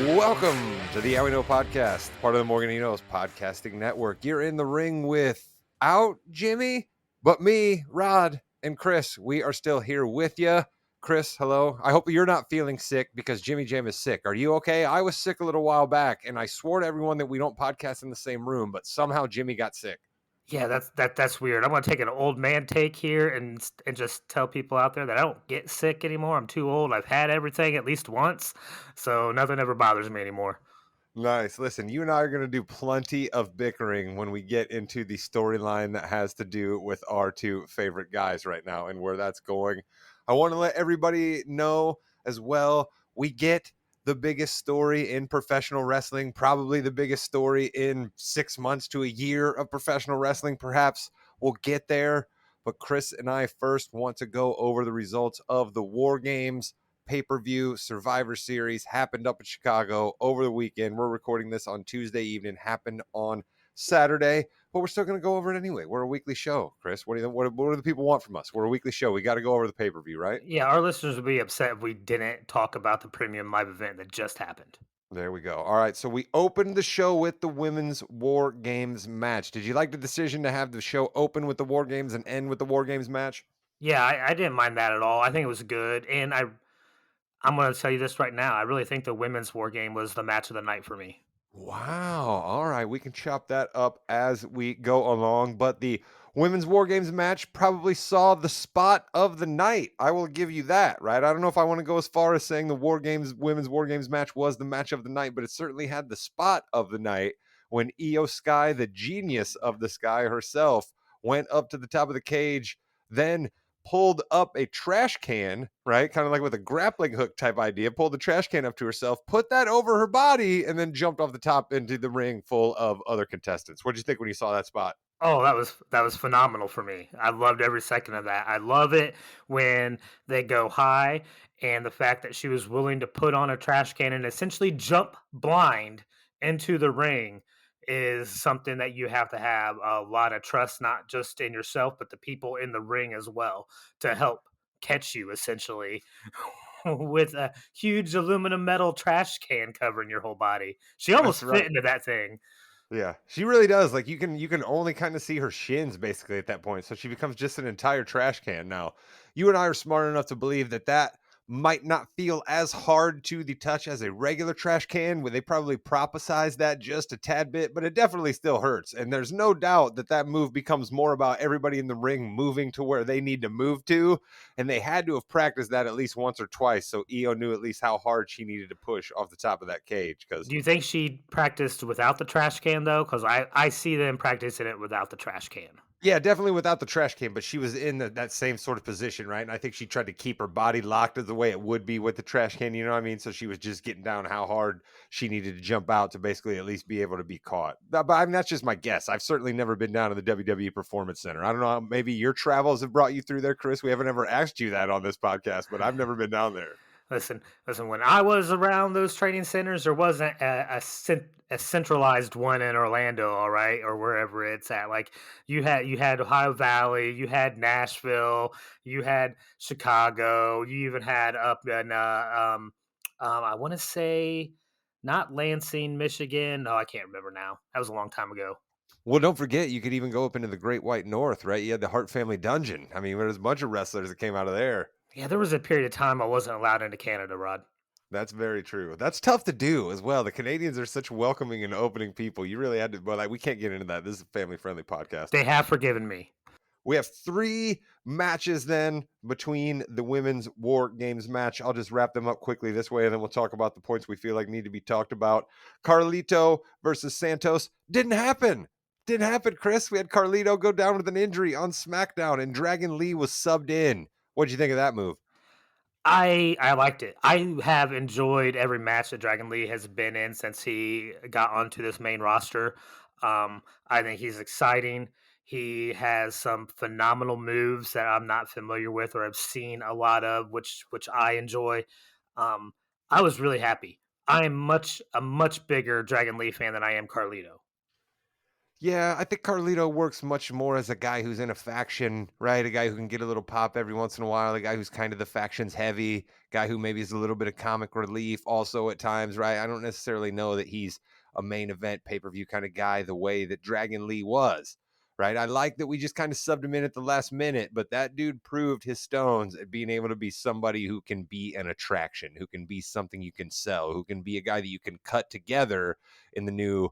Welcome to the How We Know podcast, part of the Morgan Enos podcasting network. You're in the ring without Jimmy, but me, Rod, and Chris. We are still here with you. Chris, hello. I hope you're not feeling sick because Jimmy Jam is sick. Are you okay? I was sick a little while back, and I swore to everyone that we don't podcast in the same room, but somehow Jimmy got sick. Yeah, that's weird. I'm gonna take an old man take here and just tell people out there that I don't get sick anymore. I'm too old. I've had everything at least once, so nothing ever bothers me anymore. Nice. Listen, you and I are going to do plenty of bickering when we get into the storyline that has to do with our two favorite guys right now and where that's going. I want to let everybody know as well. We get the biggest story in professional wrestling, probably the biggest story in 6 months to a year of professional wrestling, perhaps. We'll get there. But Chris and I first want to go over the results of the War Games pay-per-view Survivor Series happened up in Chicago over the weekend. We're recording this on Tuesday evening, happened on Saturday, but we're still going to go over it anyway. We're a weekly show, Chris. What do the people want from us? We're a weekly show. We got to go over the pay-per-view, right? Yeah, our listeners would be upset if we didn't talk about the premium live event that just happened. There we go. All right, so we opened the show with the women's War Games match. Did you like the decision to have the show open with the War Games and end with the War Games match? Yeah, I didn't mind that at all. I think it was good, and I'm gonna tell you this right now. I really think the women's war game was the match of the night for me. Wow. All right. We can chop that up as we go along. But the women's War Games match probably saw the spot of the night. I will give you that, right? I don't know if I want to go as far as saying the women's War Games match was the match of the night, but it certainly had the spot of the night when Io Sky, the genius of the Sky herself, went up to the top of the cage, then pulled up a trash can, right? Kind of like with a grappling hook type idea, pulled the trash can up to herself, put that over her body, and then jumped off the top into the ring full of other contestants. What did you think when you saw that spot? Oh, that was phenomenal for me. I loved every second of that. I love it when they go high, and the fact that she was willing to put on a trash can and essentially jump blind into the ring is something that you have to have a lot of trust, not just in yourself, but the people in the ring as well, to help catch you essentially with a huge aluminum metal trash can covering your whole body. She That's almost fit right. into that thing. Yeah, she really does. Like you can only kind of see her shins basically at that point. So she becomes just an entire trash can now. You and I are smart enough to believe that that might not feel as hard to the touch as a regular trash can, where they probably prophesized that just a tad bit, but it definitely still hurts. And there's no doubt that that move becomes more about everybody in the ring moving to where they need to move to, and they had to have practiced that at least once or twice, so Io knew at least how hard she needed to push off the top of that cage. Because Do you think she practiced without the trash can though? Because I see them practicing it without the trash can. yeah, definitely without the trash can, but she was in that same sort of position, right? And I think she tried to keep her body locked the way it would be with the trash can, you know what I mean? So she was just getting down how hard she needed to jump out to basically at least be able to be caught. But I mean, that's just my guess. I've certainly never been down to the WWE Performance Center. I don't know, maybe your travels have brought you through there, Chris. We haven't ever asked you that on this podcast, but I've never been down there. Listen. When I was around those training centers, there wasn't a centralized one in Orlando, all right, or wherever it's at. Like you had Ohio Valley, you had Nashville, you had Chicago, you even had up in I want to say not Lansing, Michigan. No, I can't remember now. That was a long time ago. Well, don't forget, you could even go up into the Great White North, right? You had the Hart Family Dungeon. I mean, there's a bunch of wrestlers that came out of there. Yeah, there was a period of time I wasn't allowed into Canada, Rod. That's very true. That's tough to do as well. The Canadians are such welcoming and opening people. You really had to, but like, we can't get into that. This is a family friendly podcast. They have forgiven me. We have 3 matches then between the women's War Games match. I'll just wrap them up quickly this way, and then we'll talk about the points we feel like need to be talked about. Carlito versus Santos didn't happen. Didn't happen, Chris. We had Carlito go down with an injury on SmackDown, and Dragon Lee was subbed in. What'd you think of that move? I liked it. I have enjoyed every match that Dragon Lee has been in since he got onto this main roster. I think he's exciting. He has some phenomenal moves that I'm not familiar with or have seen a lot of, which I enjoy. Um, I was really happy. I am a much bigger Dragon Lee fan than I am Carlito. Yeah, I think Carlito works much more as a guy who's in a faction, right? A guy who can get a little pop every once in a while, a guy who's kind of the faction's heavy, guy who maybe is a little bit of comic relief also at times, right? I don't necessarily know that he's a main event pay-per-view kind of guy the way that Dragon Lee was, right? I like that we just kind of subbed him in at the last minute, but that dude proved his stones at being able to be somebody who can be an attraction, who can be something you can sell, who can be a guy that you can cut together in the new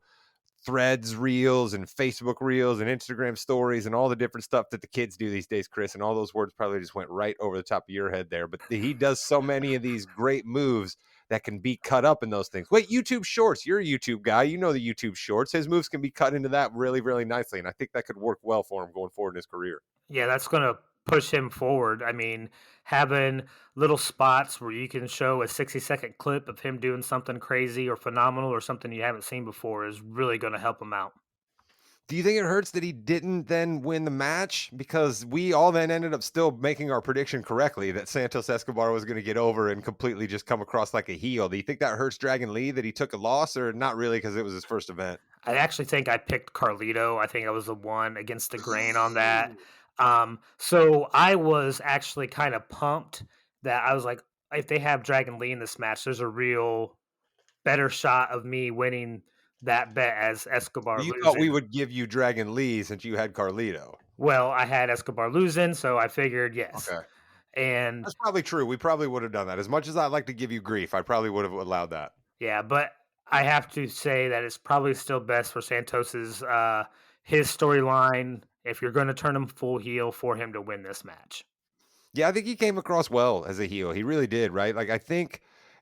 Threads reels and Facebook reels and Instagram stories and all the different stuff that the kids do these days, Chris. And all those words probably just went right over the top of your head there. But he does so many of these great moves that can be cut up in those things. Wait, YouTube Shorts. You're a YouTube guy. You know the YouTube Shorts. His moves can be cut into that really, really nicely. And I think that could work well for him going forward in his career. Yeah, that's going to push him forward. I mean, having little spots where you can show a 60-second clip of him doing something crazy or phenomenal or something you haven't seen before is really going to help him out. Do you think it hurts that he didn't then win the match? Because we all then ended up still making our prediction correctly that Santos Escobar was going to get over and completely just come across like a heel. Do you think that hurts Dragon Lee that he took a loss, or not really because it was his first event? I actually think I picked Carlito. I think I was the one against the grain on that. Ooh. So I was actually kind of pumped that I was like, if they have Dragon Lee in this match, there's a real better shot of me winning that bet as Escobar You thought we losing. would give you Dragon Lee since you had Carlito. Well, I had Escobar losing, so I figured yes. Okay. And That's probably true. We probably would have done that. As much as I'd like to give you grief, I probably would have allowed that. yeah, but I have to say that it's probably still best for Santos's his storyline if you're going to turn him full heel for him to win this match. Yeah, I think he came across well as a heel. He really did, right? Like I think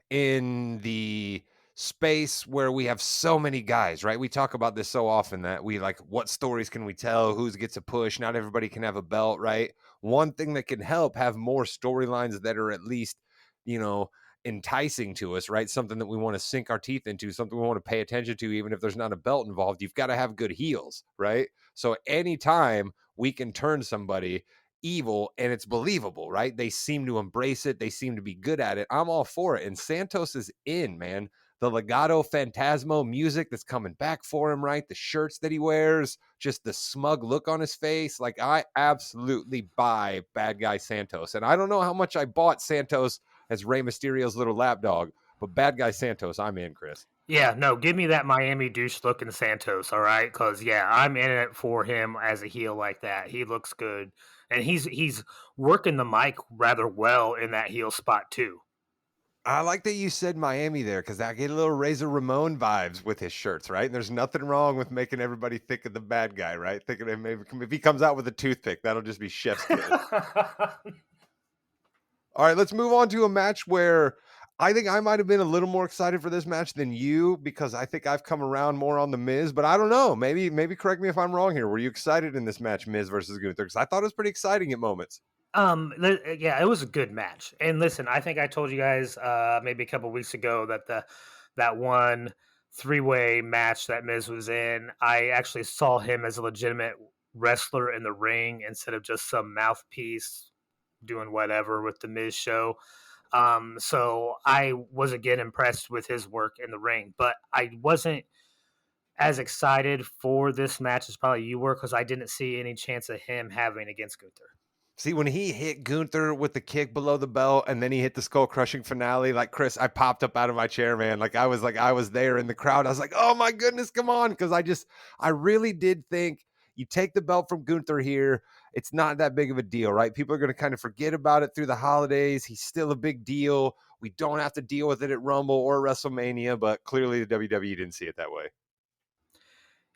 in the space where we have so many guys, right? We talk about this so often that we like what stories can we tell, who gets a push, not everybody can have a belt, right? One thing that can help have more storylines that are at least, you know, enticing to us, right? Something that we want to sink our teeth into, something we want to pay attention to even if there's not a belt involved. You've got to have good heels, right? So anytime we can turn somebody evil and it's believable, right? They seem to embrace it. They seem to be good at it. I'm all for it. And Santos is in, man. The Legado Fantasmo music that's coming back for him, right? The shirts that he wears, just the smug look on his face. Like, I absolutely buy Bad Guy Santos. And I don't know how much I bought Santos as Rey Mysterio's little lapdog, but Bad Guy Santos, I'm in, Chris. Yeah, no, give me that Miami douche looking Santos, all right? Because yeah, I'm in it for him as a heel like that. He looks good, and he's working the mic rather well in that heel spot too. I like that you said Miami there because I get a little Razor Ramon vibes with his shirts, right? And there's nothing wrong with making everybody think of the bad guy, right? Thinking of maybe if he comes out with a toothpick, that'll just be chef's kiss. All right, let's move on to a match where I think I might have been a little more excited for this match than you because I think I've come around more on the Miz, but I don't know. Maybe correct me if I'm wrong here. Were you excited in this match, Miz versus Gunther? Because I thought it was pretty exciting at moments. Yeah, it was a good match. And listen, I think I told you guys maybe a couple weeks ago that that one three-way match that Miz was in, I actually saw him as a legitimate wrestler in the ring instead of just some mouthpiece doing whatever with the Miz show. So I was again impressed with his work in the ring, but I wasn't as excited for this match as probably you were because I didn't see any chance of him having against Gunther. See, when he hit Gunther with the kick below the belt and then he hit the skull crushing finale, like Chris, I popped up out of my chair, man. Like I was there in the crowd. I was like, oh my goodness, come on. Cause I really did think you take the belt from Gunther here. It's not that big of a deal, right? People are going to kind of forget about it through the holidays. He's still a big deal. We don't have to deal with it at Rumble or WrestleMania, but clearly the WWE didn't see it that way.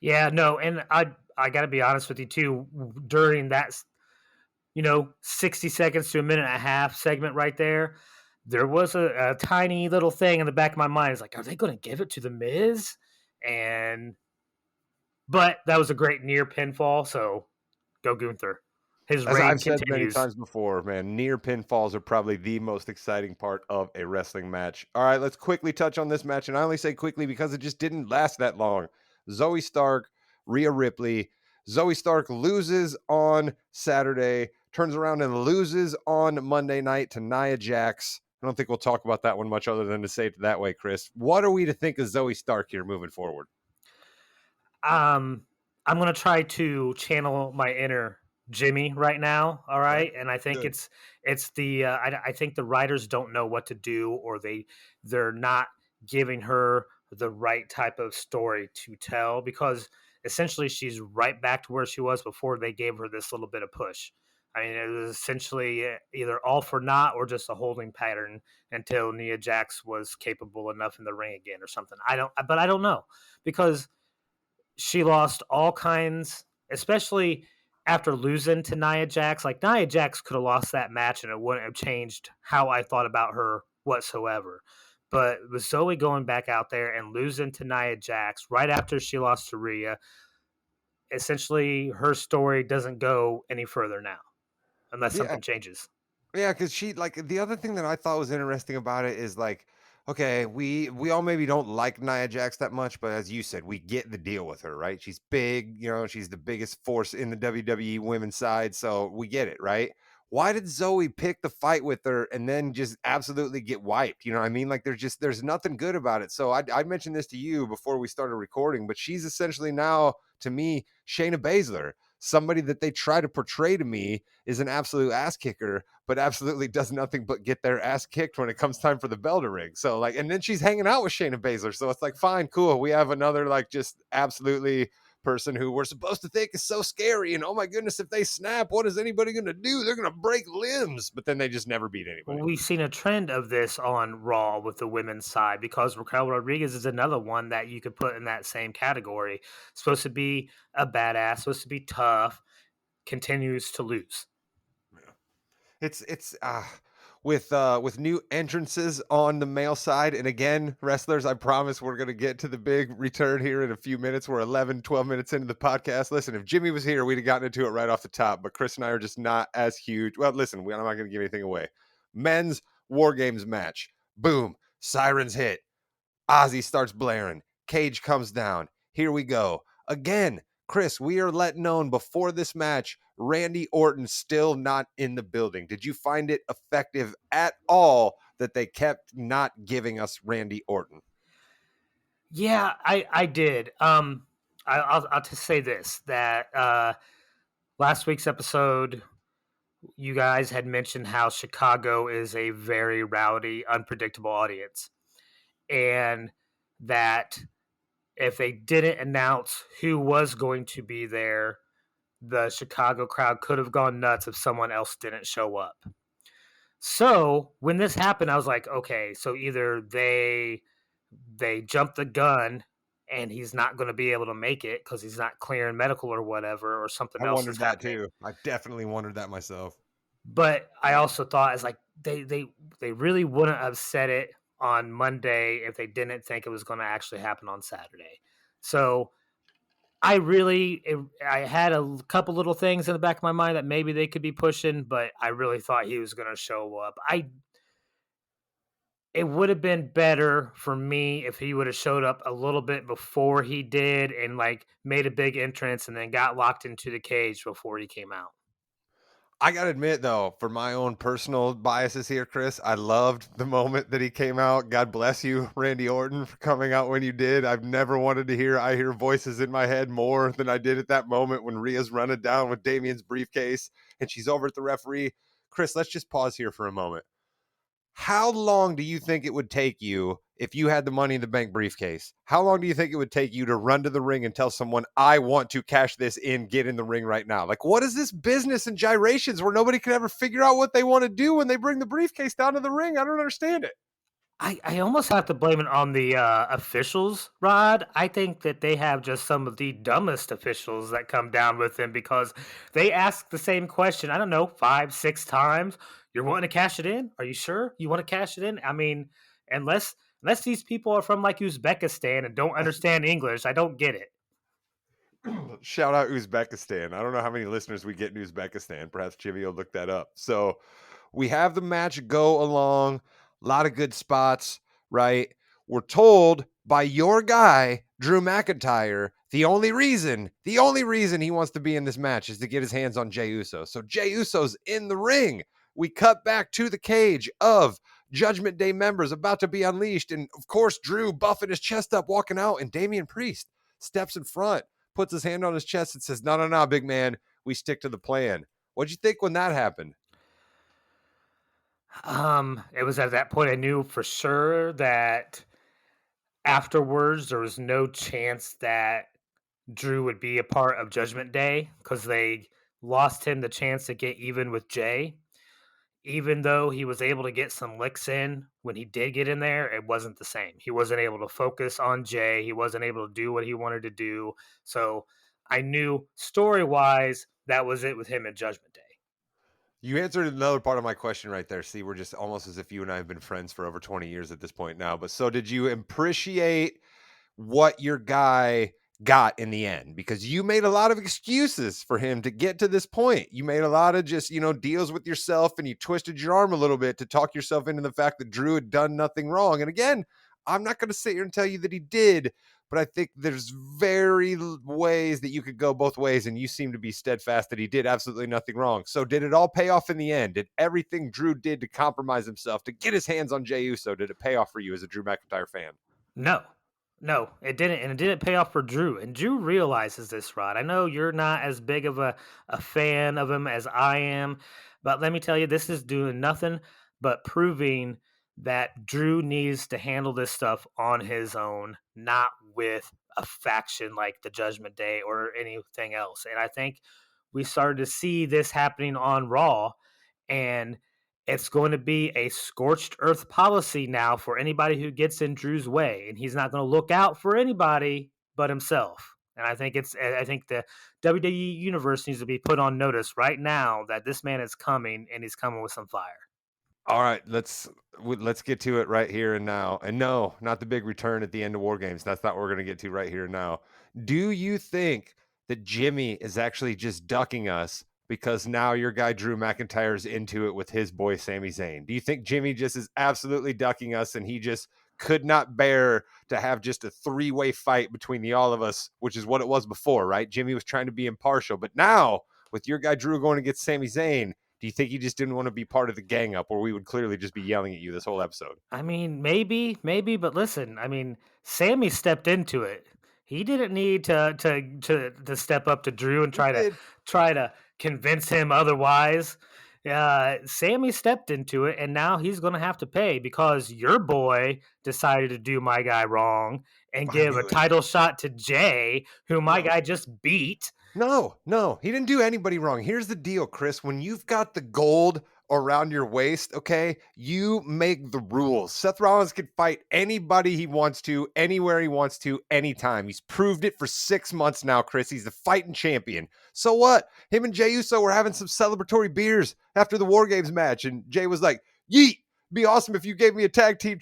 Yeah, no, and I got to be honest with you too. During that 60 seconds to a minute and a half segment right there, there was a tiny little thing in the back of my mind. It's like, are they going to give it to the Miz? And but that was a great near pinfall. So go Gunther. His As reign I've said many continues. times before, man, near pinfalls are probably the most exciting part of a wrestling match. All right, let's quickly touch on this match. And I only say quickly because it just didn't last that long. Zoe Stark, Rhea Ripley. Zoe Stark loses on Saturday, turns around and loses on Monday night to Nia Jax. I don't think we'll talk about that one much other than to say it that way, Chris. What are we to think of Zoe Stark here moving forward? Um, I'm gonna try to channel my inner Jimmy right now. All Okay, right, and I think good. it's the I think the writers don't know what to do, or they're not giving her the right type of story to tell, because essentially she's right back to where she was before they gave her this little bit of push. I mean, it was essentially either all for naught or just a holding pattern until Nia Jax was capable enough in the ring again or something. But I don't know, because she lost all kinds, especially after losing to Nia Jax. Like, Nia Jax could have lost that match and it wouldn't have changed how I thought about her whatsoever. But with Zoe going back out there and losing to Nia Jax right after she lost to Rhea, essentially her story doesn't go any further now unless Yeah, something changes. yeah, because she like the other thing that I thought was interesting about it is like, okay, we all maybe don't like Nia Jax that much, but as you said, we get the deal with her, right? She's big, she's the biggest force in the WWE women's side, so we get it, right? Why did Zoe pick the fight with her and then just absolutely get wiped? You know what I mean? Like there's nothing good about it. So I mentioned this to you before we started recording, but she's essentially now to me Shayna Baszler, somebody that they try to portray to me is an absolute ass kicker, but absolutely does nothing but get their ass kicked when it comes time for the bell to ring. So like, and then she's hanging out with Shayna Baszler. So it's like, fine, cool. We have another like just absolutely person who we're supposed to think is so scary. And oh my goodness, if they snap, what is anybody going to do? They're going to break limbs, but then they just never beat anybody. Well, we've seen a trend of this on Raw with the women's side, because Raquel Rodriguez is another one that you could put in that same category. Supposed to be a badass, supposed to be tough, continues to lose. It's with new entrances on the male side, and again, wrestlers, I promise we're going to get to the big return here in a few minutes. We're 11 12 minutes into the podcast. Listen, if Jimmy was here, we'd have gotten into it right off the top, but Chris and I are just not as huge. Well, listen, I'm not going to give anything away. Men's War Games match, boom, sirens hit, Ozzy starts blaring, Cage comes down, here we go again. Chris, we are let known before this match, Randy Orton still not in the building. Did you find it effective at all that they kept not giving us Randy Orton? Yeah, I did. I'll just say this, that last week's episode, you guys had mentioned how Chicago is a very rowdy, unpredictable audience, and that if they didn't announce who was going to be there, the Chicago crowd could have gone nuts if someone else didn't show up. So when this happened, I was like, okay, so either they jumped the gun and he's not going to be able to make it because he's not clearing medical or whatever, or something I else is wondered that happening. too. I definitely wondered that myself. But I also thought, it's like they really wouldn't have said it on Monday if they didn't think it was going to actually happen on Saturday. So I had a couple little things in the back of my mind that maybe they could be pushing, but I really thought he was going to show up. It would have been better for me if he would have showed up a little bit before he did, and like made a big entrance and then got locked into the cage before he came out. I gotta admit, though, for my own personal biases here, Chris, I loved the moment that he came out. God bless you, Randy Orton, for coming out when you did. I've never wanted to hear I hear voices in my head more than I did at that moment when Rhea's running down with Damien's briefcase and she's over at the referee. Chris, let's just pause here for a moment. How long do you think it would take you if you had the Money in the Bank briefcase? How long do you think it would take you to run to the ring and tell someone, I want to cash this in, get in the ring right now? Like, what is this business and gyrations where nobody can ever figure out what they want to do when they bring the briefcase down to the ring? I don't understand it. I almost have to blame it on the officials, Rod. I think that they have just some of the dumbest officials that come down with them, because they ask the same question, I don't know, 5, 6 times. You're wanting to cash it in? Are you sure you want to cash it in? I mean, unless these people are from like Uzbekistan and don't understand English, I don't get it. Shout out Uzbekistan. I don't know how many listeners we get in Uzbekistan. Perhaps Jimmy will look that up. So we have the match go along. A lot of good spots, right? We're told by your guy, Drew McIntyre, the only reason he wants to be in this match is to get his hands on Jey Uso. So Jey Uso's in the ring. We cut back to the cage of Judgment Day members about to be unleashed. And of course, Drew buffing his chest up, walking out, and Damian Priest steps in front, puts his hand on his chest and says, no, big man, we stick to the plan. What'd you think when that happened? It was at that point I knew for sure that afterwards there was no chance that Drew would be a part of Judgment Day because they lost him the chance to get even with Jay. Even though he was able to get some licks in when he did get in there, it wasn't the same. He wasn't able to focus on Jay. He wasn't able to do what he wanted to do. So I knew story wise that was it with him at Judgment Day. You answered another part of my question right there. See, we're just almost as if you and I have been friends for over 20 years at this point now. But so did you appreciate what your guy got in the end? Because you made a lot of excuses for him to get to this point. You made a lot of just, deals with yourself, and you twisted your arm a little bit to talk yourself into the fact that Drew had done nothing wrong. And again, I'm not going to sit here and tell you that he did, but I think there's ways that you could go both ways, and you seem to be steadfast that he did absolutely nothing wrong. So did it all pay off in the end? Did everything Drew did to compromise himself to get his hands on Jey Uso, did it pay off for you as a Drew McIntyre fan? No, it didn't. And it didn't pay off for Drew. And Drew realizes this, Rod. I know you're not as big of a fan of him as I am, but let me tell you, this is doing nothing but proving that Drew needs to handle this stuff on his own, not with a faction like the Judgment Day or anything else. And I think we started to see this happening on Raw, and it's going to be a scorched earth policy now for anybody who gets in Drew's way, and he's not going to look out for anybody but himself. And I think the WWE universe needs to be put on notice right now that this man is coming, and he's coming with some fire. All right, let's get to it right here and now. And no, not the big return at the end of War Games. That's not what we're going to get to right here and now. Do you think that Jimmy is actually just ducking us because now your guy Drew McIntyre is into it with his boy Sami Zayn? Do you think Jimmy just is absolutely ducking us, and he just could not bear to have just a three-way fight between the all of us, which is what it was before, right? Jimmy was trying to be impartial, but now with your guy Drew going against Sami Zayn, do you think he just didn't want to be part of the gang up, or we would clearly just be yelling at you this whole episode? I mean, maybe, but listen, I mean, Sammy stepped into it. He didn't need to step up to Drew and try to convince him otherwise. Sammy stepped into it, and now he's going to have to pay because your boy decided to do my guy wrong and give a title shot to Jay, who my guy just beat. No, he didn't do anybody wrong. Here's the deal, Chris. When you've got the gold around your waist, okay, you make the rules. Seth Rollins can fight anybody he wants to, anywhere he wants to, anytime. He's proved it for 6 months now, Chris. He's the fighting champion. So what? Him and Jey Uso were having some celebratory beers after the War Games match, and Jay was like, yeet, be awesome if you gave me a tag team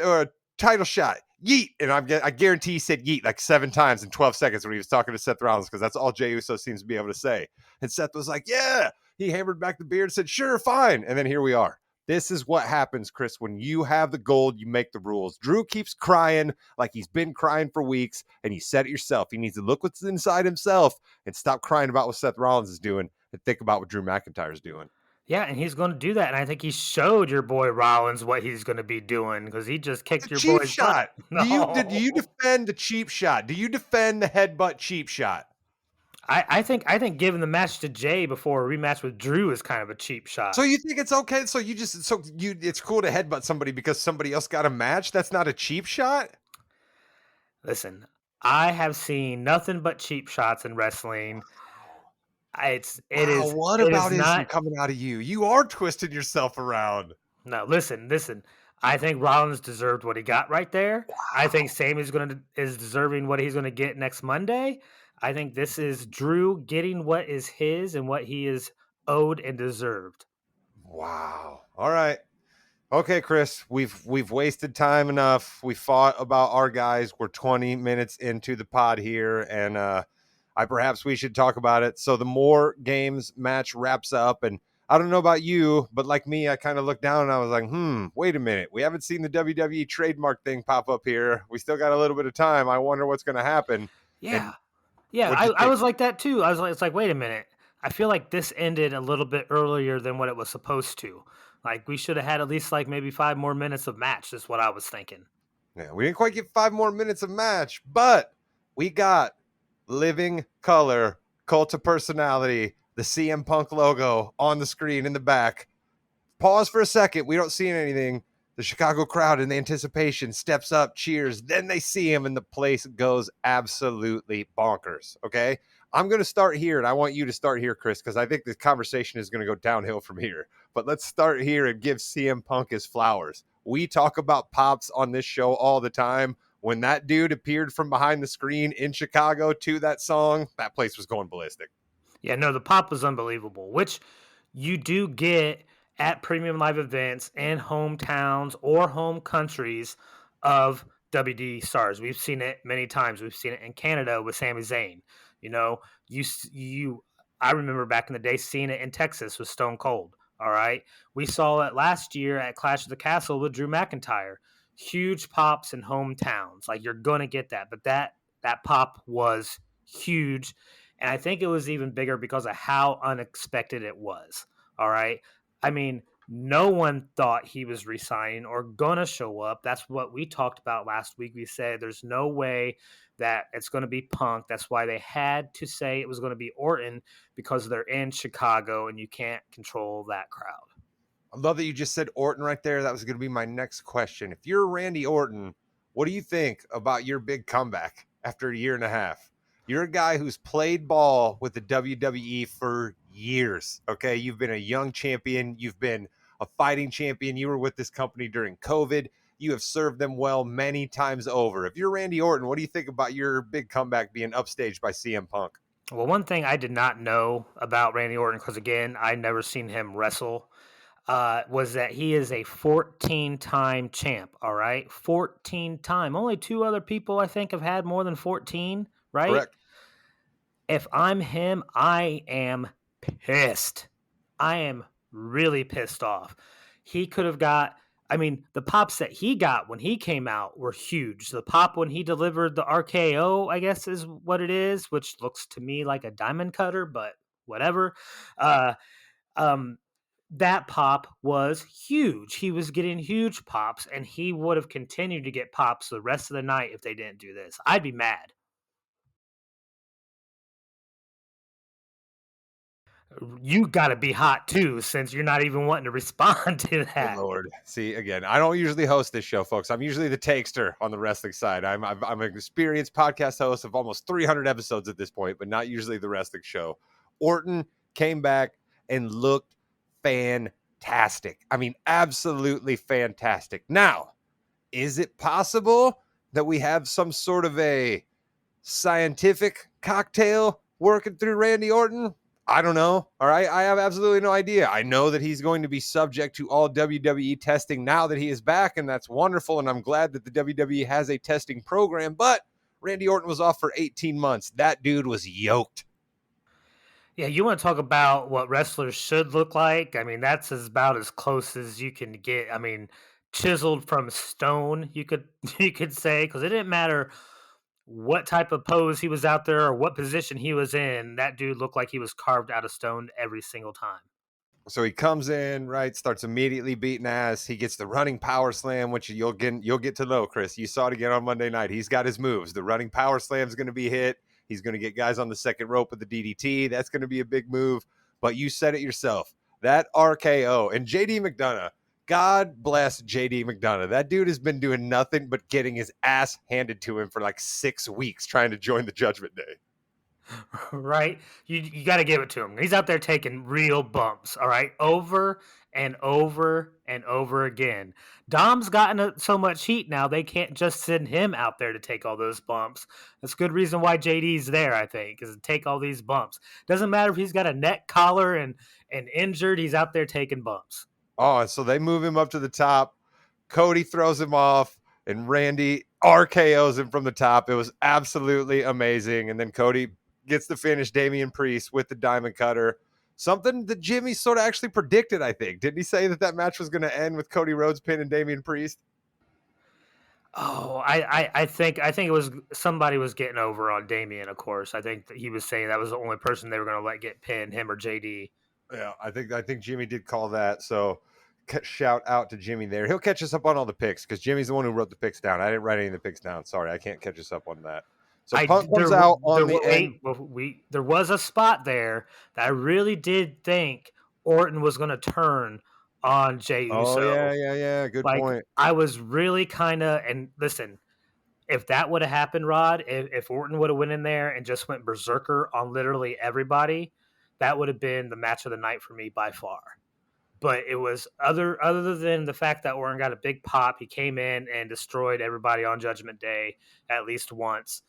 or a title shot. Yeet. And I guarantee he said yeet like 7 times in 12 seconds when he was talking to Seth Rollins, because that's all Jey Uso seems to be able to say. And Seth was like, yeah. He hammered back the beer and said, sure, fine. And then here we are. This is what happens, Chris. When you have the gold, you make the rules. Drew keeps crying like he's been crying for weeks, and you said it yourself. He needs to look what's inside himself and stop crying about what Seth Rollins is doing and think about what Drew McIntyre is doing. Yeah, and he's going to do that. And I think he showed your boy Rollins what he's going to be doing because he just kicked your boy's shot. No. Do you defend the cheap shot? Do you defend the headbutt cheap shot? I think giving the match to Jay before a rematch with Drew is kind of a cheap shot. So you think it's okay? So it's cool to headbutt somebody because somebody else got a match? That's not a cheap shot? Listen, I have seen nothing but cheap shots in wrestling. What about it coming out of you? You are twisting yourself around. No, listen. I think Rollins deserved what he got right there. Wow. I think Sami is deserving what he's going to get next Monday. I think this is Drew getting what is his and what he is owed and deserved. Wow. All right. Okay, Chris, we've wasted time enough. We fought about our guys. We're 20 minutes into the pod here, and perhaps we should talk about it. So the More Games match wraps up, and I don't know about you, but like me, I kind of looked down and I was like, wait a minute. We haven't seen the WWE trademark thing pop up here. We still got a little bit of time. I wonder what's going to happen. Yeah. I was like that too. It's like, wait a minute. I feel like this ended a little bit earlier than what it was supposed to. Like we should have had at least like maybe 5 more minutes of match is what I was thinking. Yeah, we didn't quite get 5 more minutes of match, but we got living color, cult of personality, the CM Punk logo on the screen in the back. Pause for a second. We don't see anything. The Chicago crowd in the anticipation steps up, cheers. Then they see him, and the place goes absolutely bonkers. Okay. I'm going to start here, and I want you to start here, Chris, because I think this conversation is going to go downhill from here. But let's start here and give CM Punk his flowers. We talk about pops on this show all the time. When that dude appeared from behind the screen in Chicago to that song, that place was going ballistic. Yeah, no, the pop was unbelievable, which you do get at premium live events in hometowns or home countries of WD stars. We've seen it many times. We've seen it in Canada with Sami Zayn. You know, you I remember back in the day seeing it in Texas with Stone Cold. All right. We saw it last year at Clash of the Castle with Drew McIntyre. Huge pops in hometowns. Like you're gonna get that. But that pop was huge. And I think it was even bigger because of how unexpected it was. All right. I mean, no one thought he was resigning or gonna show up. That's what we talked about last week. We said there's no way that it's going to be Punk. That's why they had to say it was going to be Orton because they're in Chicago and you can't control that crowd. I love that you just said Orton right there. That was going to be my next question. If you're Randy Orton, what do you think about your big comeback after a year and a half? You're a guy who's played ball with the WWE for years. Okay. You've been a young champion. You've been a fighting champion. You were with this company during COVID. You have served them well many times over. If you're Randy Orton, what do you think about your big comeback being upstaged by CM Punk? Well, one thing I did not know about Randy Orton, because again, I never seen him wrestle, was that he is a 14-time champ. All right. 14-time. Only two other people I think have had more than 14, right? Correct. If I'm him, I am pissed. I am really pissed off. He could have got, I mean, the pops that he got when he came out were huge. The pop when he delivered the RKO, I guess is what it is, which looks to me like a diamond cutter, but whatever. Uh, um, that pop was huge. He was getting huge pops, and he would have continued to get pops the rest of the night if they didn't do this. I'd be mad. You got to be hot too, since you're not even wanting to respond to Good that. Lord. See, again, I don't usually host this show, folks. I'm usually the takester on the wrestling side. I'm an experienced podcast host of almost 300 episodes at this point, but not usually the wrestling show. Orton came back and looked fantastic. I mean, absolutely fantastic. Now, is it possible that we have some sort of a scientific cocktail working through Randy Orton? I don't know. All right. I have absolutely no idea. I know that he's going to be subject to all WWE testing now that he is back, and that's wonderful. And I'm glad that the WWE has a testing program, but Randy Orton was off for 18 months. That dude was yoked. Yeah, you want to talk about what wrestlers should look like? I mean, that's about as close as you can get. I mean, chiseled from stone, you could you could say, because it didn't matter what type of pose he was out there or what position he was in. That dude looked like he was carved out of stone every single time. So he comes in, right, starts immediately beating ass. He gets the running power slam, which you'll get to know, Chris. You saw it again on Monday night. He's got his moves. The running power slam is going to be hit. He's going to get guys on the second rope with the DDT. That's going to be a big move. But you said it yourself. That RKO and JD McDonough. God bless JD McDonough. That dude has been doing nothing but getting his ass handed to him for like 6 weeks trying to join the Judgment Day. Right? You got to give it to him. He's out there taking real bumps, all right? Over and over and over again. Dom's gotten so much heat now, they can't just send him out there to take all those bumps. That's a good reason why JD's there, I think, is to take all these bumps. Doesn't matter if he's got a neck collar and injured, he's out there taking bumps. Oh, so they move him up to the top. Cody throws him off, and Randy RKO's him from the top. It was absolutely amazing. And then Cody gets the finish, Damian Priest with the diamond cutter. Something that Jimmy sort of actually predicted, I think. Didn't he say that match was going to end with Cody Rhodes pinning Damian Priest? Oh, I think it was somebody was getting over on Damien, of course. I think that he was saying that was the only person they were going to let get pinned, him or JD. Yeah, I think Jimmy did call that. So shout out to Jimmy there. He'll catch us up on all the picks because Jimmy's the one who wrote the picks down. I didn't write any of the picks down. Sorry, I can't catch us up on that. So Punk comes out on the end. There was a spot there that I really did think Orton was going to turn on Jey Oh Uso. yeah. Good Like, point. I was really kind of, and listen, if that would have happened, Rod, if Orton would have went in there and just went berserker on literally everybody, that would have been the match of the night for me by far. But it was other than the fact that Orton got a big pop, he came in and destroyed everybody on Judgment Day at least once.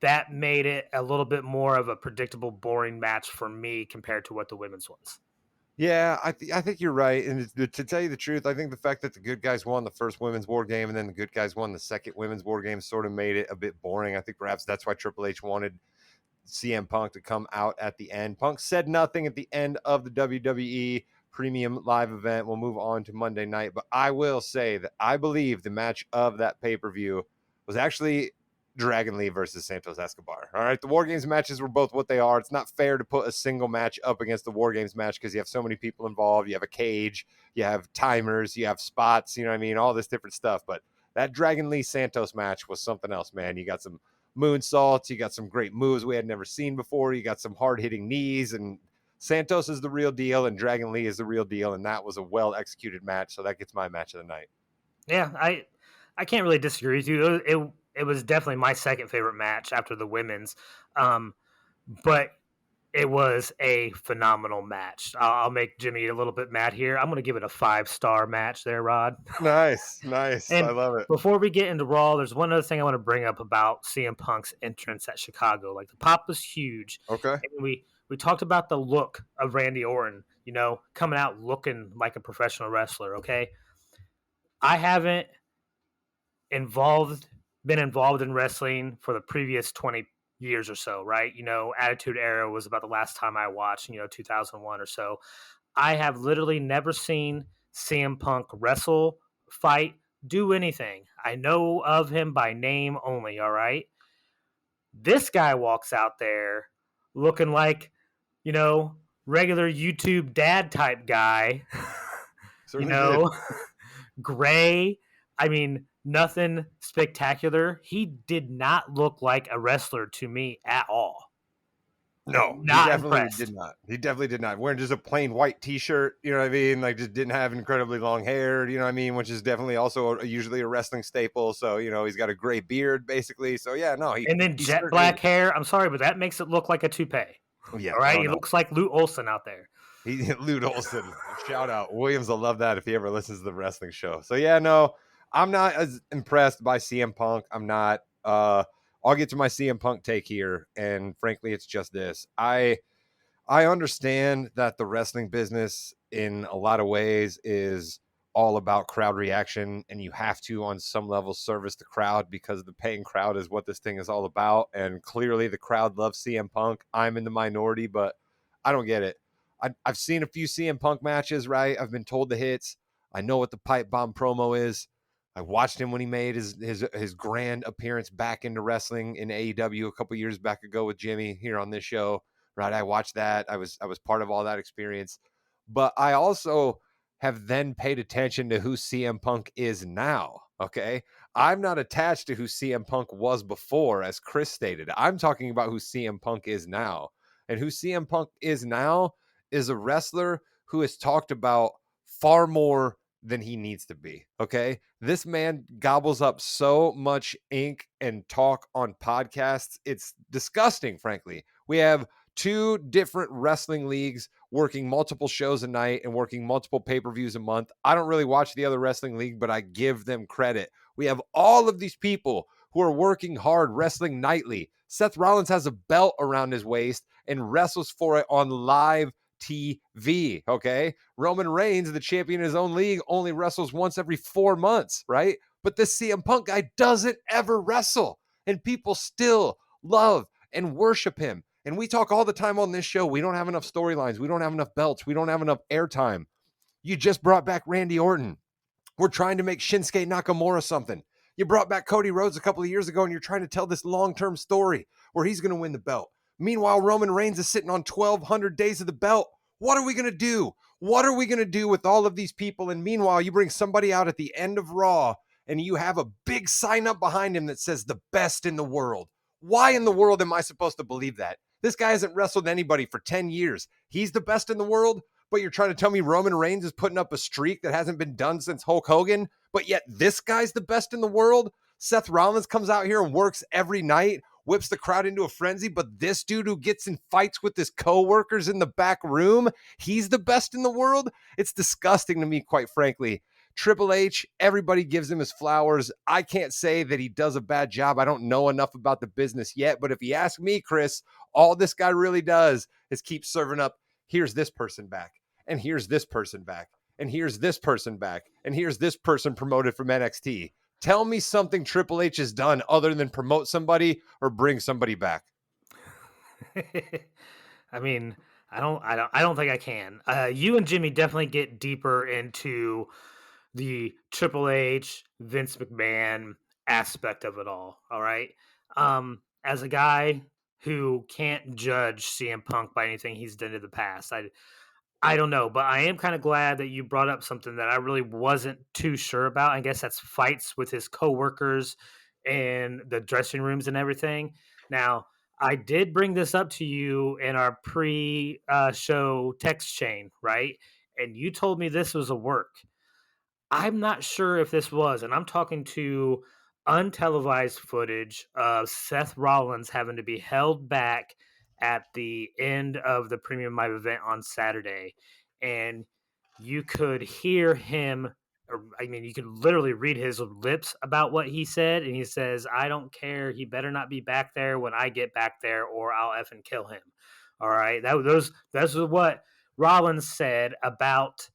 That made it a little bit more of a predictable, boring match for me compared to what the women's was. Yeah, I think you're right. And to tell you the truth, I think the fact that the good guys won the first women's war game and then the good guys won the second women's war game sort of made it a bit boring. I think perhaps that's why Triple H wanted CM Punk to come out at the end. Punk said nothing at the end of the WWE premium live event. We'll move on to Monday night, but I will say that I believe the match of that pay-per-view was actually Dragon Lee versus Santos Escobar. All right, the War Games matches were both what they are. It's not fair to put a single match up against the War Games match because you have so many people involved. You have a cage, you have timers, you have spots, you know what I mean? All this different stuff. But that Dragon Lee Santos match was something else, man. You got some moonsaults, you got some great moves we had never seen before. You got some hard-hitting knees, and Santos is the real deal, and Dragon Lee is the real deal, and that was a well-executed match. So that gets my match of the night. Yeah, I can't really disagree with you. It was definitely my second favorite match after the women's, but it was a phenomenal match. I'll make Jimmy a little bit mad here. I'm going to give it a 5-star match there, Rod. Nice. And I love it. Before we get into Raw, there's one other thing I want to bring up about CM Punk's entrance at Chicago. Like, the pop was huge. Okay. And we talked about the look of Randy Orton, coming out looking like a professional wrestler, okay? I haven't been involved in wrestling for the previous 20 years or so, right? Attitude Era was about the last time I watched, 2001 or so. I have literally never seen CM Punk wrestle, fight, do anything. I know of him by name only, all right? This guy walks out there looking like, regular YouTube dad type guy. Gray. I mean, nothing spectacular. He did not look like a wrestler to me at all. No, not he definitely impressed. did not. He definitely did not. Wearing just a plain white T-shirt, you know what I mean? Like, just didn't have incredibly long hair, you know what I mean? Which is definitely also usually a wrestling staple. So, he's got a gray beard, basically. So, yeah, no. And then jet black hair. I'm sorry, but that makes it look like a toupee. Yeah. All right? He looks like Lute Olson out there. Lute Olson. Shout out. Williams will love that if he ever listens to the wrestling show. So, yeah, no, I'm not as impressed by CM Punk. I'm not. I'll get to my CM Punk take here. And frankly, it's just this. I understand that the wrestling business in a lot of ways is all about crowd reaction, and you have to, on some level, service the crowd because the paying crowd is what this thing is all about. And clearly the crowd loves CM Punk. I'm in the minority, but I don't get it. I've seen a few CM Punk matches, right? I've been told the hits. I know what the pipe bomb promo is. I watched him when he made his grand appearance back into wrestling in AEW a couple years back ago with Jimmy here on this show. Right. I watched that. I was part of all that experience, but I also have then paid attention to who CM Punk is now. Okay. I'm not attached to who CM Punk was before, as Chris stated. I'm talking about who CM Punk is now. And who CM Punk is now is a wrestler who is talked about far more than he needs to be. Okay. This man gobbles up so much ink and talk on podcasts. It's disgusting, frankly. We have 2 different wrestling leagues working multiple shows a night and working multiple pay-per-views a month. I don't really watch the other wrestling league, but I give them credit. We have all of these people who are working hard, wrestling nightly. Seth Rollins has a belt around his waist and wrestles for it on live TV, okay? Roman Reigns, the champion in his own league, only wrestles once every 4 months, right? But this CM Punk guy doesn't ever wrestle, and people still love and worship him. And we talk all the time on this show. We don't have enough storylines. We don't have enough belts. We don't have enough airtime. You just brought back Randy Orton. We're trying to make Shinsuke Nakamura something. You brought back Cody Rhodes a couple of years ago, and you're trying to tell this long-term story where he's going to win the belt. Meanwhile, Roman Reigns is sitting on 1,200 days of the belt. What are we going to do? What are we going to do with all of these people? And meanwhile, you bring somebody out at the end of Raw and you have a big sign up behind him that says the best in the world. Why in the world am I supposed to believe that? This guy hasn't wrestled anybody for 10 years. He's the best in the world, but you're trying to tell me Roman Reigns is putting up a streak that hasn't been done since Hulk Hogan, but yet this guy's the best in the world? Seth Rollins comes out here and works every night, whips the crowd into a frenzy, but this dude who gets in fights with his co-workers in the back room, he's the best in the world? It's disgusting to me, quite frankly. Triple H, everybody gives him his flowers. I can't say that he does a bad job. I don't know enough about the business yet, but if you ask me, Chris, all this guy really does is keep serving up, here's this person back, and here's this person back, and here's this person back, and here's this person promoted from NXT. Tell me something Triple H has done other than promote somebody or bring somebody back. I mean, I don't think I can. You and Jimmy definitely get deeper into the Triple H, Vince McMahon aspect of it all. All right. As a guy who can't judge CM Punk by anything he's done in the past, I don't know, but I am kind of glad that you brought up something that I really wasn't too sure about. I guess that's fights with his coworkers and the dressing rooms and everything. Now, I did bring this up to you in our pre-show text chain, right? And you told me this was a work. I'm not sure if this was, and I'm talking to untelevised footage of Seth Rollins having to be held back at the end of the Premium Live event on Saturday. And you could hear him, or, I mean, you could literally read his lips about what he said. And he says, I don't care. He better not be back there when I get back there, or I'll effing kill him. All right. That's what Rollins said about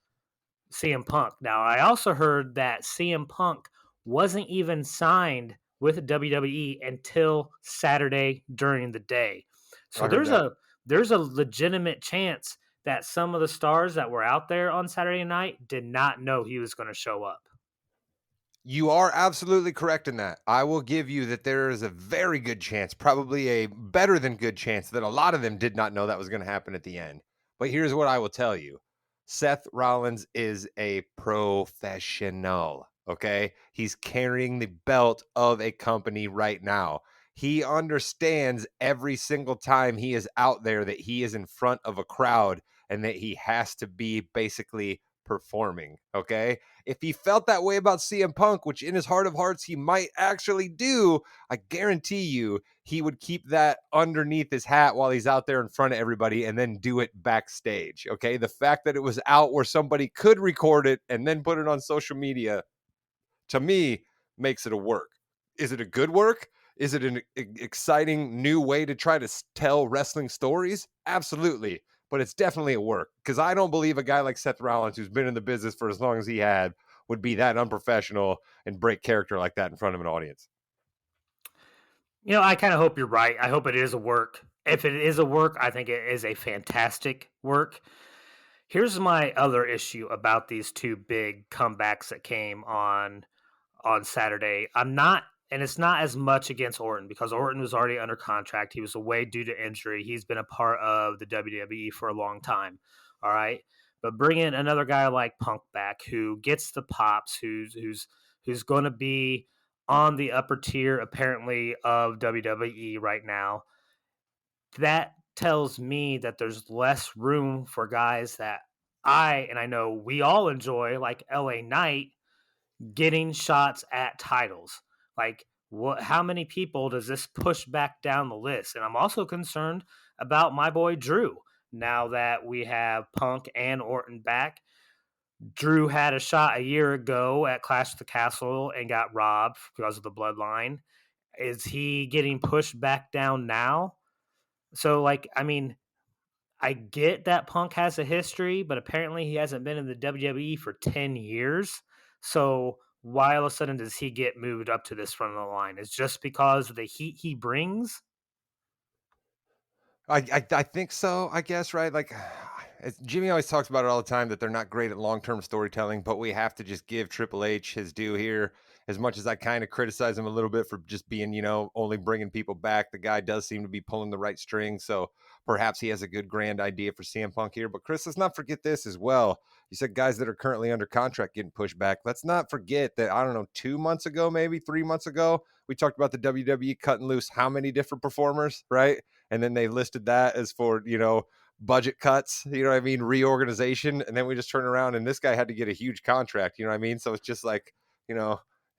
CM Punk. Now, I also heard that CM Punk wasn't even signed with WWE until Saturday during the day. So there's a legitimate chance that some of the stars that were out there on Saturday night did not know he was going to show up. You are absolutely correct in that. I will give you that there is a very good chance, probably a better than good chance, that a lot of them did not know that was going to happen at the end. But here's what I will tell you. Seth Rollins is a professional, okay? He's carrying the belt of a company right now. He understands every single time he is out there that he is in front of a crowd and that he has to be basically performing, okay? If he felt that way about CM Punk, which in his heart of hearts he might actually do, I guarantee you he would keep that underneath his hat while he's out there in front of everybody and then do it backstage. Okay. The fact that it was out where somebody could record it and then put it on social media, to me, makes it a work. Is it a good work? Is it an exciting new way to try to tell wrestling stories? Absolutely. But it's definitely a work, because I don't believe a guy like Seth Rollins, who's been in the business for as long as he had, would be that unprofessional and break character like that in front of an audience. I kind of hope you're right. I hope it is a work. If it is a work, I think it is a fantastic work. Here's my other issue about these two big comebacks that came on Saturday. And it's not as much against Orton, because Orton was already under contract. He was away due to injury. He's been a part of the WWE for a long time. All right. But bring in another guy like Punk back, who gets the pops, who's going to be on the upper tier apparently of WWE right now. That tells me that there's less room for guys that I know we all enjoy, like LA Knight, getting shots at titles. Like, how many people does this push back down the list? And I'm also concerned about my boy Drew. Now that we have Punk and Orton back, Drew had a shot a year ago at Clash of the Castle and got robbed because of the bloodline. Is he getting pushed back down now? So, like, I mean, I get that Punk has a history, but apparently he hasn't been in the WWE for 10 years. So why all of a sudden does he get moved up to this front of the line? It's just because of the heat he brings? I think so, I guess, right? Like, Jimmy always talks about it all the time that they're not great at long-term storytelling, but we have to just give Triple H his due here. As much as I kind of criticize him a little bit for just being, only bringing people back, the guy does seem to be pulling the right strings. So perhaps he has a good grand idea for CM Punk here. But Chris, let's not forget this as well. You said guys that are currently under contract getting pushed back. Let's not forget that, I don't know, 2 months ago, maybe 3 months ago, we talked about the WWE cutting loose how many different performers, right? And then they listed that as for, budget cuts, reorganization. And then we just turn around and this guy had to get a huge contract, you know what I mean? So it's just like,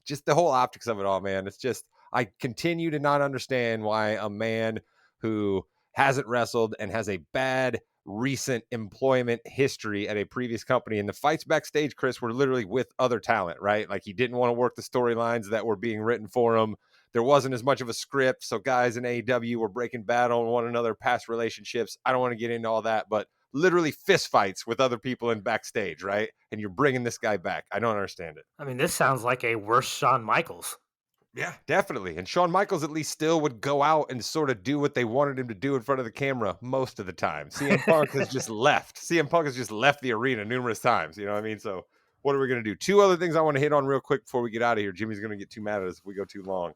just the whole optics of it all, man. It's just, I continue to not understand why a man who hasn't wrestled and has a bad recent employment history at a previous company, and the fights backstage, Chris, were literally with other talent, right? Like he didn't want to work the storylines that were being written for him. There wasn't as much of a script, so guys in AEW were breaking bad on one another, past relationships. I don't want to get into all that, but literally fist fights with other people in backstage, right? And you're bringing this guy back. I don't understand it. I mean, this sounds like a worse Shawn Michaels. Yeah, definitely. And Shawn Michaels at least still would go out and sort of do what they wanted him to do in front of the camera most of the time. CM Punk has just left. CM Punk has just left the arena numerous times. You know what I mean? So what are we going to do? Two other things I want to hit on real quick before we get out of here. Jimmy's going to get too mad at us if we go too long.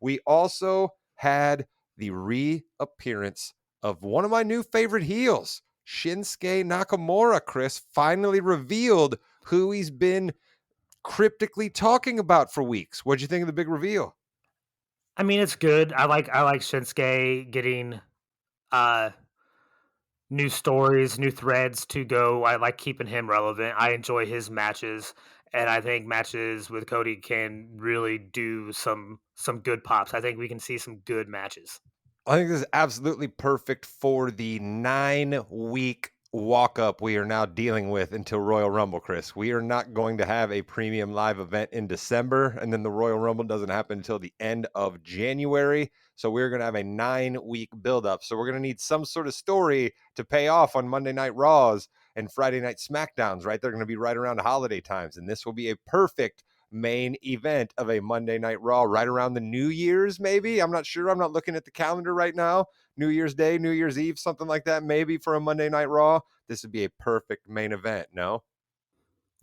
We also had the reappearance of one of my new favorite heels, Shinsuke Nakamura. Chris finally revealed who he's been cryptically talking about for weeks. What'd you think of the big reveal? I mean, it's good. I like Shinsuke getting uh new stories, new threads to go. I like keeping him relevant. I enjoy his matches, and I think matches with Cody can really do some good pops. I think we can see some good matches. I think this is absolutely perfect for the 9-week walk up we are now dealing with until Royal Rumble, Chris. We are not going to have a premium live event in December, and then the Royal Rumble doesn't happen until the end of January. So we're going to have a 9-week buildup. So we're going to need some sort of story to pay off on Monday Night Raws and Friday Night SmackDowns, right? They're going to be right around the holiday times, and this will be a perfect main event of a Monday Night Raw right around the New Year's, maybe. I'm not sure. I'm not looking at the calendar right now. New Year's Day, New Year's Eve, something like that, maybe for a Monday Night Raw. This would be a perfect main event, no?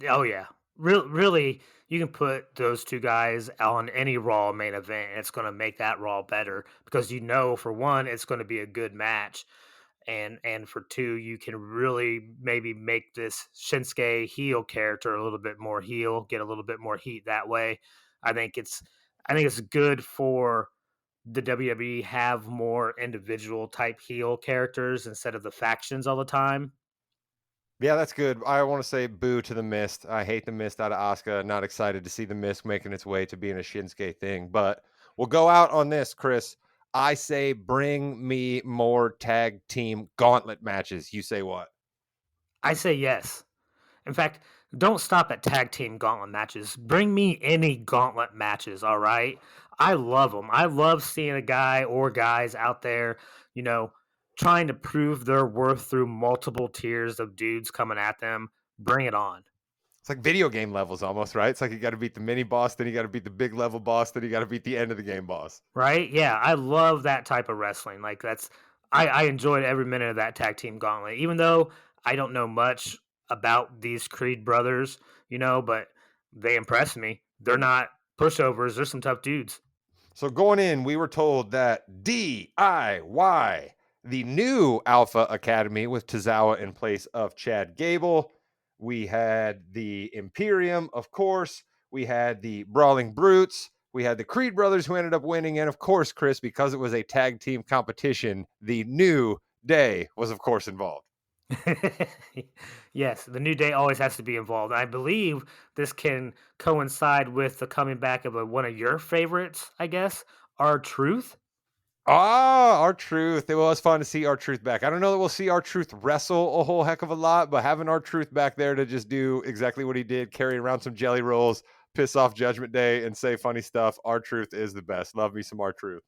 Oh yeah, really, you can put those two guys on any Raw main event, and it's going to make that Raw better because for one, it's going to be a good match, and for two, you can really maybe make this Shinsuke heel character a little bit more heel, get a little bit more heat that way. I think it's I think it's good for the WWE have more individual type heel characters instead of the factions all the time. Yeah, that's good. I want to say boo to the Mist. I hate the Mist out of Asuka. Not excited to see the Mist making its way to being a Shinsuke thing. But we'll go out on this, Chris. I say bring me more tag team gauntlet matches. You say what? I say yes. In fact, don't stop at tag team gauntlet matches. Bring me any gauntlet matches, all right? I love them. I love seeing a guy or guys out there, you know, trying to prove their worth through multiple tiers of dudes coming at them. Bring it on, It's like video game levels almost, right? It's like you got to beat the mini boss, then you got to beat the big level boss, then you got to beat the end of the game boss. right? Yeah, I love that type of wrestling. Like I enjoyed every minute of that tag team gauntlet, even though I don't know much about these Creed brothers, but they impress me. They're not pushovers. They're some tough dudes. So going in, we were told that DIY, the new Alpha Academy with Tozawa in place of Chad Gable. We had the Imperium, of course. We had the Brawling Brutes. We had the Creed brothers who ended up winning. And of course, Chris, because it was a tag team competition, the New Day was, of course, involved. Yes, the New Day always has to be involved. I believe this can coincide with the coming back of one of your favorites, I guess, R-Truth. Ah, R-Truth. It was fun to see R-Truth back. I don't know that we'll see R-Truth wrestle a whole heck of a lot, but having R-Truth back there to just do exactly what he did, carry around some jelly rolls, piss off Judgment Day, and say funny stuff, R-Truth is the best. Love me some R-Truth.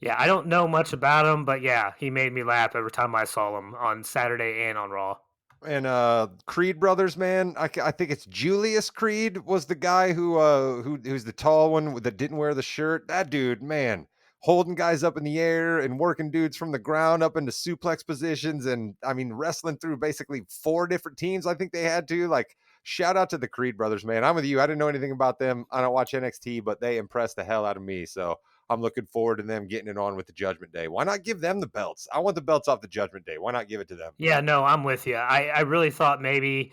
Yeah, I don't know much about him, but yeah, he made me laugh every time I saw him on Saturday and on Raw. And Creed brothers, man, I think it's Julius Creed was the guy who's the tall one that didn't wear the shirt. That dude, man, holding guys up in the air and working dudes from the ground up into suplex positions, and I mean wrestling through basically 4 different teams. I think they had to. Like, shout out to the Creed brothers, man. I'm with you. I didn't know anything about them. I don't watch NXT, but they impressed the hell out of me. So I'm looking forward to them getting it on with the Judgment Day. Why not give them the belts? I want the belts off the Judgment Day. Why not give it to them? Yeah, no, I'm with you. I really thought maybe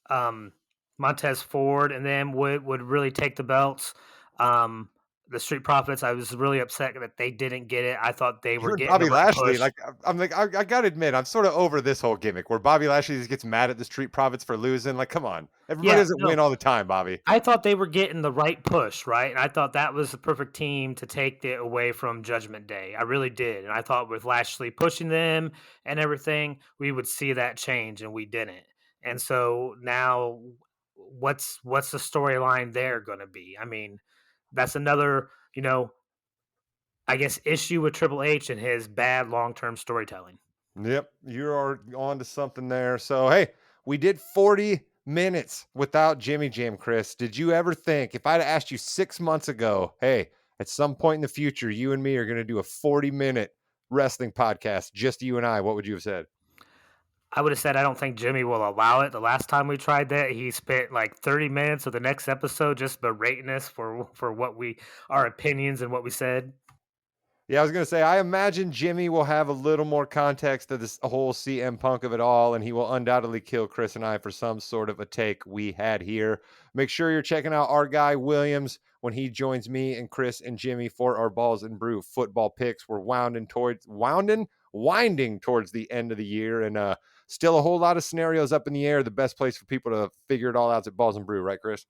um, Montez Ford and them would really take the belts. Um, the Street Profits, I was really upset that they didn't get it. I thought they were You and getting the Bobby right Lashley, push. like I'm like I gotta admit, I'm sort of over this whole gimmick where Bobby Lashley just gets mad at the Street Profits for losing. Like, come on, everybody Yeah, doesn't no, win all the time, Bobby. I thought they were getting the right push, right? And I thought that was the perfect team to take it away from Judgment Day. I really did. And I thought with Lashley pushing them and everything, we would see that change, and we didn't. And so now what's the storyline there going to be? I mean, that's another, I guess issue with Triple H and his bad long-term storytelling. Yep, you are on to something there. So, hey, we did 40 minutes without Jimmy Jam, Chris. Did you ever think, if I'd asked you 6 months ago, hey, at some point in the future, you and me are going to do a 40-minute wrestling podcast, just you and I, what would you have said? I would have said I don't think Jimmy will allow it. The last time we tried that, he spent like 30 minutes of the next episode just berating us for what we our opinions and what we said. Yeah, I was going to say, I imagine Jimmy will have a little more context to this whole CM Punk of it all, and he will undoubtedly kill Chris and I for some sort of a take we had here. Make sure you're checking out our guy Williams when he joins me and Chris and Jimmy for our Balls and Brew football picks. We're winding towards the end of the year, and still a whole lot of scenarios up in the air. The best place for people to figure it all out is at Balls and Brew, right, Chris?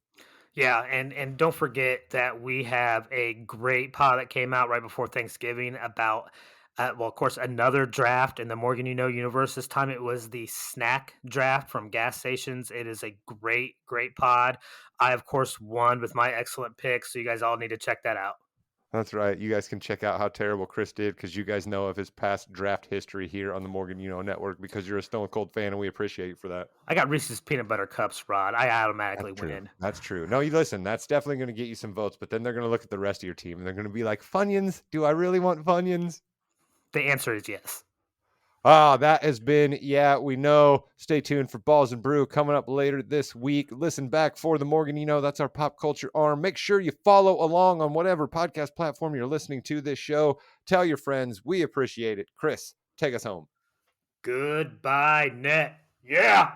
Yeah, and don't forget that we have a great pod that came out right before Thanksgiving about well, of course, another draft in the Morgan universe. This time it was the snack draft from gas stations. It is a great pod. I of course won with my excellent picks, so you guys all need to check that out. That's right. You guys can check out how terrible Chris did because you guys know of his past draft history here on the Morgan Network because you're a Stone Cold fan and we appreciate you for that. I got Reese's peanut butter cups, Rod. I That's automatically true. win. That's true. No, you listen, that's definitely going to get you some votes, but then they're going to look at the rest of your team and they're going to be like, Funyuns, do I really want Funyuns? The answer is yes. That has been, yeah, we know. Stay tuned for Balls and Brew coming up later this week. Listen back for the Morgan, that's our pop culture arm. Make sure you follow along on whatever podcast platform you're listening to this show. Tell your friends. We appreciate it. Chris, take us home. Goodbye, net. Yeah.